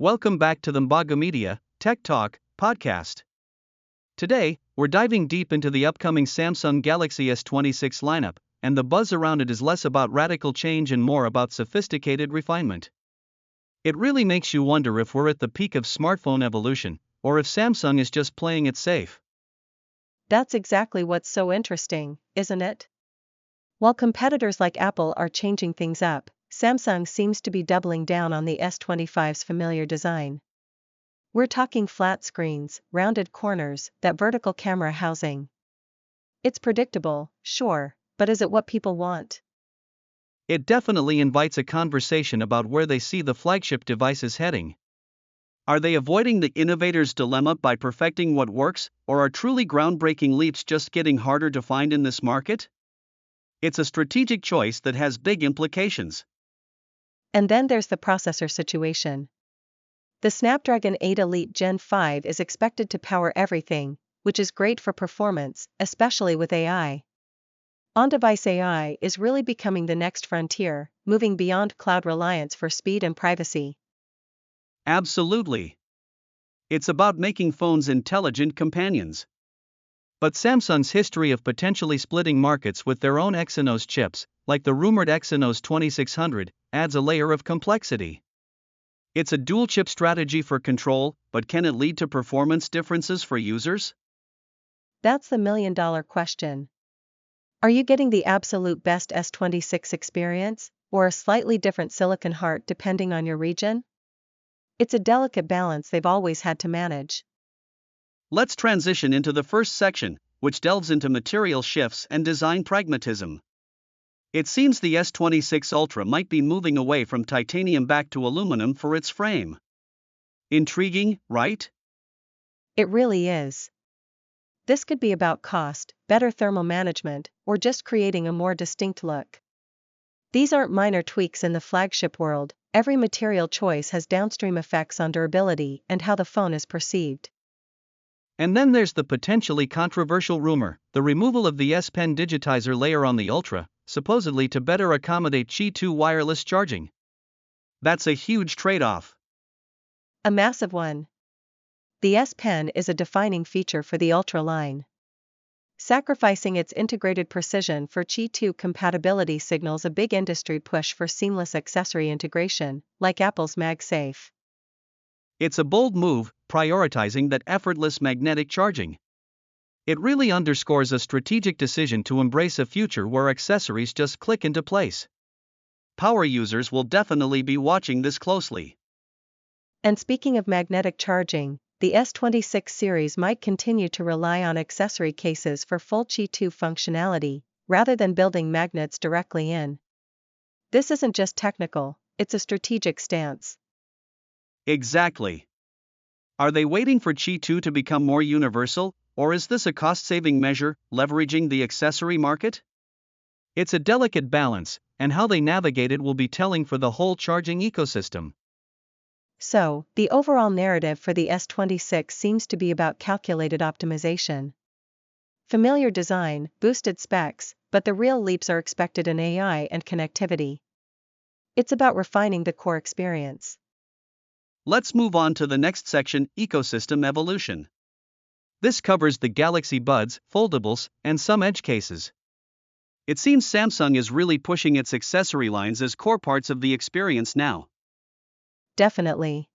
Welcome back to the MbaguMedia Tech Talk podcast. Today, we're diving deep into the upcoming Samsung Galaxy S26 lineup, and the buzz around it is less about radical change and more about sophisticated refinement. It really makes you wonder if we're at the peak of smartphone evolution, or if Samsung is just playing it safe. That's exactly what's so interesting, isn't it? While competitors like Apple are changing things up, Samsung seems to be doubling down on the S25's familiar design. We're talking flat screens, rounded corners, that vertical camera housing. It's predictable, sure, but is it what people want? It definitely invites a conversation about where they see the flagship devices heading. Are they avoiding the innovator's dilemma by perfecting what works, or are truly groundbreaking leaps just getting harder to find in this market? It's a strategic choice that has big implications. And then there's the processor situation. The Snapdragon 8 Elite Gen 5 is expected to power everything, which is great for performance, especially with AI. On-device AI is really becoming the next frontier, moving beyond cloud reliance for speed and privacy. Absolutely. It's about making phones intelligent companions. But Samsung's history of potentially splitting markets with their own Exynos chips, like the rumored Exynos 2600, adds a layer of complexity. It's a dual-chip strategy for control, but can it lead to performance differences for users? That's the million-dollar question. Are you getting the absolute best S26 experience, or a slightly different silicon heart depending on your region? It's a delicate balance they've always had to manage. Let's transition into the first section, which delves into material shifts and design pragmatism. It seems the S26 Ultra might be moving away from titanium back to aluminum for its frame. Intriguing, right? It really is. This could be about cost, better thermal management, or just creating a more distinct look. These aren't minor tweaks in the flagship world. Every material choice has downstream effects on durability and how the phone is perceived. And then there's the potentially controversial rumor, the removal of the S Pen digitizer layer on the Ultra, supposedly to better accommodate Qi 2 wireless charging. That's a huge trade-off. A massive one. The S Pen is a defining feature for the Ultra line. Sacrificing its integrated precision for Qi 2 compatibility signals a big industry push for seamless accessory integration, like Apple's MagSafe. It's a bold move, prioritizing that effortless magnetic charging. It really underscores a strategic decision to embrace a future where accessories just click into place. Power users will definitely be watching this closely. And speaking of magnetic charging, the S26 series might continue to rely on accessory cases for full Qi 2 functionality, rather than building magnets directly in. This isn't just technical, it's a strategic stance. Exactly. Are they waiting for Qi 2 to become more universal, or is this a cost-saving measure, leveraging the accessory market? It's a delicate balance, and how they navigate it will be telling for the whole charging ecosystem. So, the overall narrative for the S26 seems to be about calculated optimization. Familiar design, boosted specs, but the real leaps are expected in AI and connectivity. It's about refining the core experience. Let's move on to the next section, ecosystem evolution. This covers the Galaxy Buds, foldables, and some edge cases. It seems Samsung is really pushing its accessory lines as core parts of the experience now. Definitely.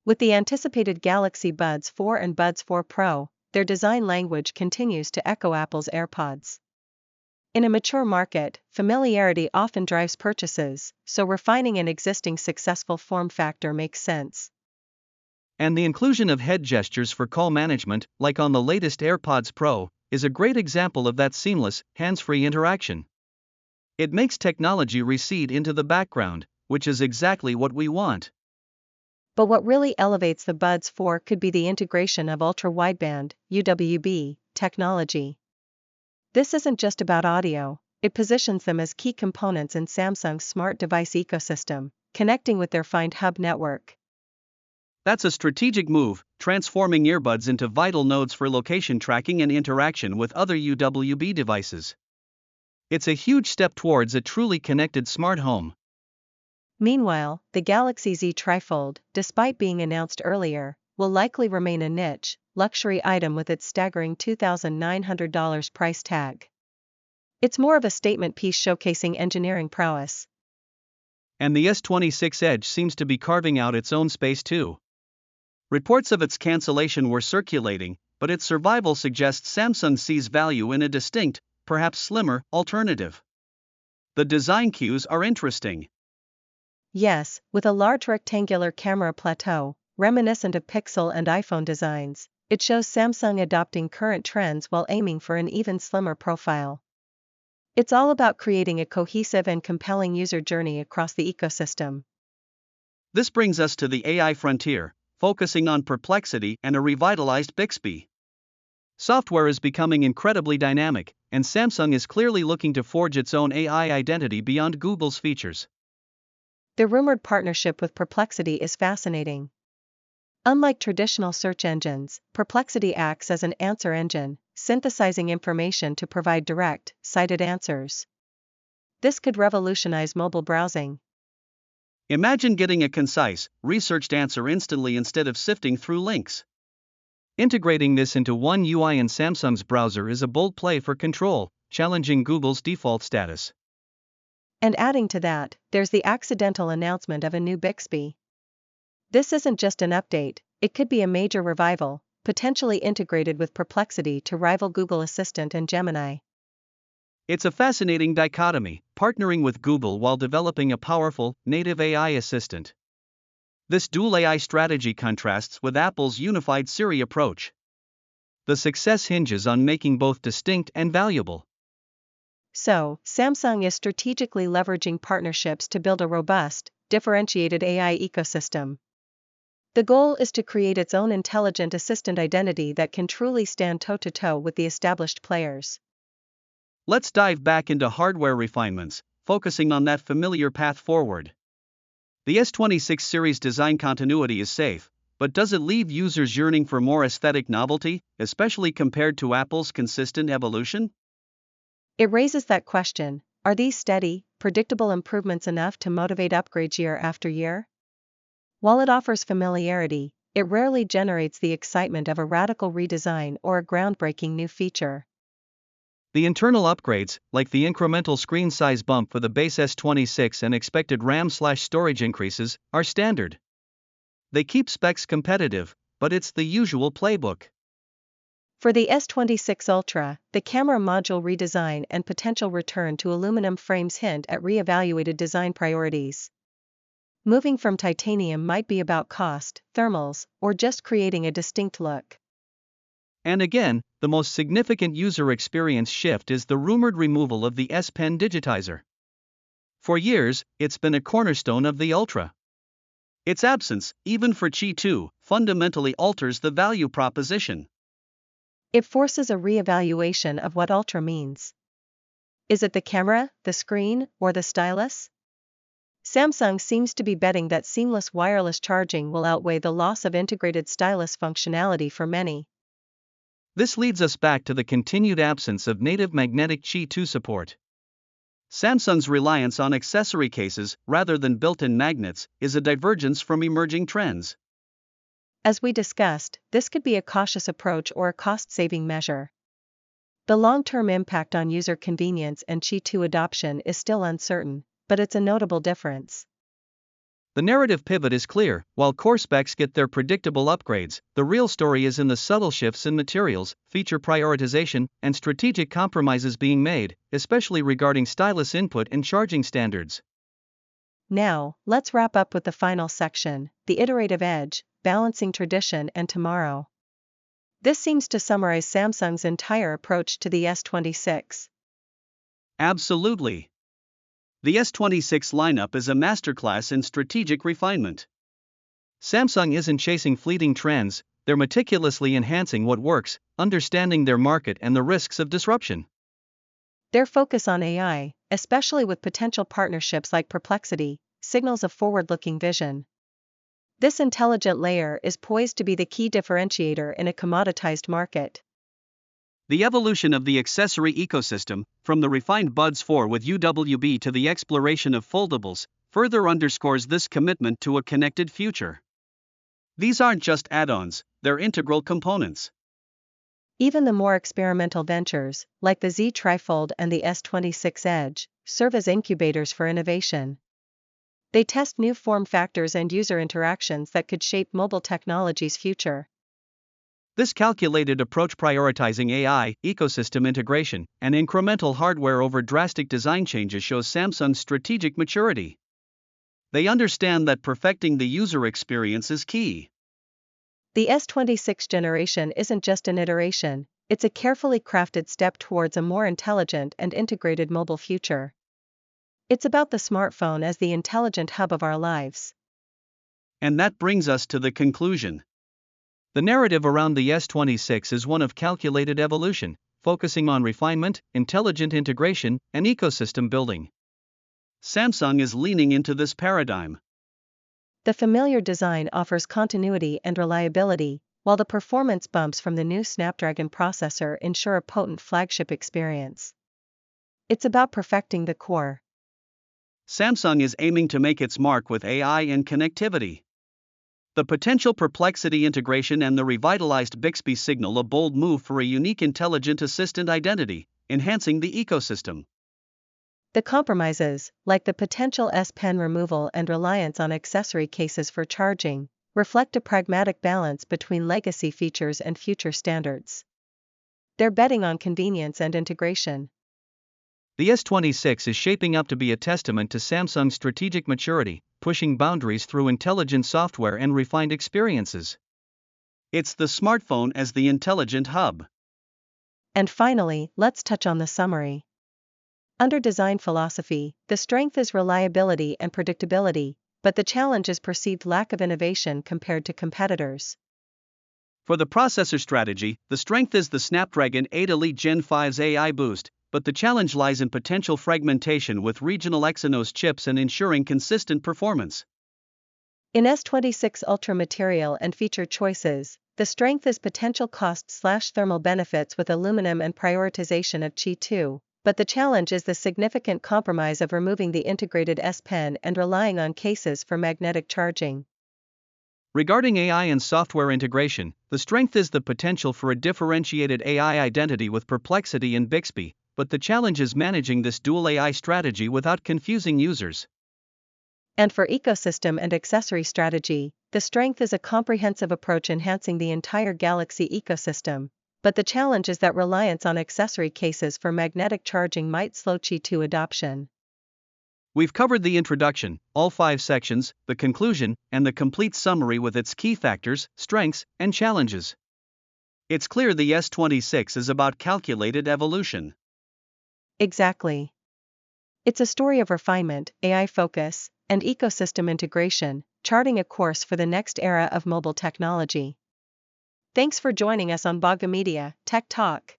With the anticipated Galaxy Buds 4 and Buds 4 Pro, their design language continues to echo Apple's AirPods. In a mature market, familiarity often drives purchases, so refining an existing successful form factor makes sense. And the inclusion of head gestures for call management, like on the latest AirPods Pro, is a great example of that seamless, hands-free interaction. It makes technology recede into the background, which is exactly what we want. But what really elevates the Buds 4 could be the integration of ultra-wideband (UWB) technology. This isn't just about audio, it positions them as key components in Samsung's smart device ecosystem, connecting with their Find Hub network. That's a strategic move, transforming earbuds into vital nodes for location tracking and interaction with other UWB devices. It's a huge step towards a truly connected smart home. Meanwhile, the Galaxy Z trifold, despite being announced earlier, will likely remain a niche, luxury item with its staggering $2,900 price tag. It's more of a statement piece showcasing engineering prowess. And the S26 Edge seems to be carving out its own space too. Reports of its cancellation were circulating, but its survival suggests Samsung sees value in a distinct, perhaps slimmer, alternative. The design cues are interesting. Yes, with a large rectangular camera plateau, reminiscent of Pixel and iPhone designs, it shows Samsung adopting current trends while aiming for an even slimmer profile. It's all about creating a cohesive and compelling user journey across the ecosystem. This brings us to the AI frontier, focusing on Perplexity and a revitalized Bixby. Software is becoming incredibly dynamic, and Samsung is clearly looking to forge its own AI identity beyond Google's features. The rumored partnership with Perplexity is fascinating. Unlike traditional search engines, Perplexity acts as an answer engine, synthesizing information to provide direct, cited answers. This could revolutionize mobile browsing. Imagine getting a concise, researched answer instantly instead of sifting through links. Integrating this into one UI in Samsung's browser is a bold play for control, challenging Google's default status. And adding to that, there's the accidental announcement of a new Bixby. This isn't just an update, it could be a major revival, potentially integrated with Perplexity to rival Google Assistant and Gemini. It's a fascinating dichotomy, partnering with Google while developing a powerful, native AI assistant. This dual AI strategy contrasts with Apple's unified Siri approach. The success hinges on making both distinct and valuable. So, Samsung is strategically leveraging partnerships to build a robust, differentiated AI ecosystem. The goal is to create its own intelligent assistant identity that can truly stand toe-to-toe with the established players. Let's dive back into hardware refinements, focusing on that familiar path forward. The S26 series design continuity is safe, but does it leave users yearning for more aesthetic novelty, especially compared to Apple's consistent evolution? It raises that question, are these steady, predictable improvements enough to motivate upgrades year after year? While it offers familiarity, it rarely generates the excitement of a radical redesign or a groundbreaking new feature. The internal upgrades, like the incremental screen size bump for the base S26 and expected RAM/storage increases, are standard. They keep specs competitive, but it's the usual playbook. For the S26 Ultra, the camera module redesign and potential return to aluminum frames hint at re-evaluated design priorities. Moving from titanium might be about cost, thermals, or just creating a distinct look. And again, the most significant user experience shift is the rumored removal of the S Pen digitizer. For years, it's been a cornerstone of the Ultra. Its absence, even for Qi 2, fundamentally alters the value proposition. It forces a re-evaluation of what Ultra means. Is it the camera, the screen, or the stylus? Samsung seems to be betting that seamless wireless charging will outweigh the loss of integrated stylus functionality for many. This leads us back to the continued absence of native magnetic Qi 2 support. Samsung's reliance on accessory cases rather than built-in magnets is a divergence from emerging trends. As we discussed, this could be a cautious approach or a cost-saving measure. The long-term impact on user convenience and Qi 2 adoption is still uncertain, but it's a notable difference. The narrative pivot is clear. While core specs get their predictable upgrades, the real story is in the subtle shifts in materials, feature prioritization, and strategic compromises being made, especially regarding stylus input and charging standards. Now, let's wrap up with the final section, the iterative edge, balancing tradition and tomorrow. This seems to summarize Samsung's entire approach to the S26. Absolutely. The S26 lineup is a masterclass in strategic refinement. Samsung isn't chasing fleeting trends, they're meticulously enhancing what works, understanding their market and the risks of disruption. Their focus on AI, especially with potential partnerships like Perplexity, signals a forward-looking vision. This intelligent layer is poised to be the key differentiator in a commoditized market. The evolution of the accessory ecosystem, from the refined Buds 4 with UWB to the exploration of foldables, further underscores this commitment to a connected future. These aren't just add-ons, they're integral components. Even the more experimental ventures, like the Z Trifold and the S26 Edge, serve as incubators for innovation. They test new form factors and user interactions that could shape mobile technology's future. This calculated approach, prioritizing AI, ecosystem integration, and incremental hardware over drastic design changes, shows Samsung's strategic maturity. They understand that perfecting the user experience is key. The S26 generation isn't just an iteration, it's a carefully crafted step towards a more intelligent and integrated mobile future. It's about the smartphone as the intelligent hub of our lives. And that brings us to the conclusion. The narrative around the S26 is one of calculated evolution, focusing on refinement, intelligent integration, and ecosystem building. Samsung is leaning into this paradigm. The familiar design offers continuity and reliability, while the performance bumps from the new Snapdragon processor ensure a potent flagship experience. It's about perfecting the core. Samsung is aiming to make its mark with AI and connectivity. The potential Perplexity integration and the revitalized Bixby signal a bold move for a unique intelligent assistant identity, enhancing the ecosystem. The compromises, like the potential S Pen removal and reliance on accessory cases for charging, reflect a pragmatic balance between legacy features and future standards. They're betting on convenience and integration. The S26 is shaping up to be a testament to Samsung's strategic maturity, pushing boundaries through intelligent software and refined experiences. It's the smartphone as the intelligent hub. And finally, let's touch on the summary. Under design philosophy, the strength is reliability and predictability, but the challenge is perceived lack of innovation compared to competitors. For the processor strategy, the strength is the Snapdragon 8 Elite Gen 5's AI boost, but the challenge lies in potential fragmentation with regional Exynos chips and ensuring consistent performance. In S26 Ultra material and feature choices, the strength is potential cost/thermal benefits with aluminum and prioritization of Qi 2. But the challenge is the significant compromise of removing the integrated S Pen and relying on cases for magnetic charging. Regarding AI and software integration, the strength is the potential for a differentiated AI identity with Perplexity and Bixby, but the challenge is managing this dual AI strategy without confusing users. And for ecosystem and accessory strategy, the strength is a comprehensive approach enhancing the entire Galaxy ecosystem. But the challenge is that reliance on accessory cases for magnetic charging might slow Qi 2 adoption. We've covered the introduction, all 5 sections, the conclusion, and the complete summary with its key factors, strengths, and challenges. It's clear the S26 is about calculated evolution. Exactly. It's a story of refinement, AI focus, and ecosystem integration, charting a course for the next era of mobile technology. Thanks for joining us on MbaguMedia Tech Talk.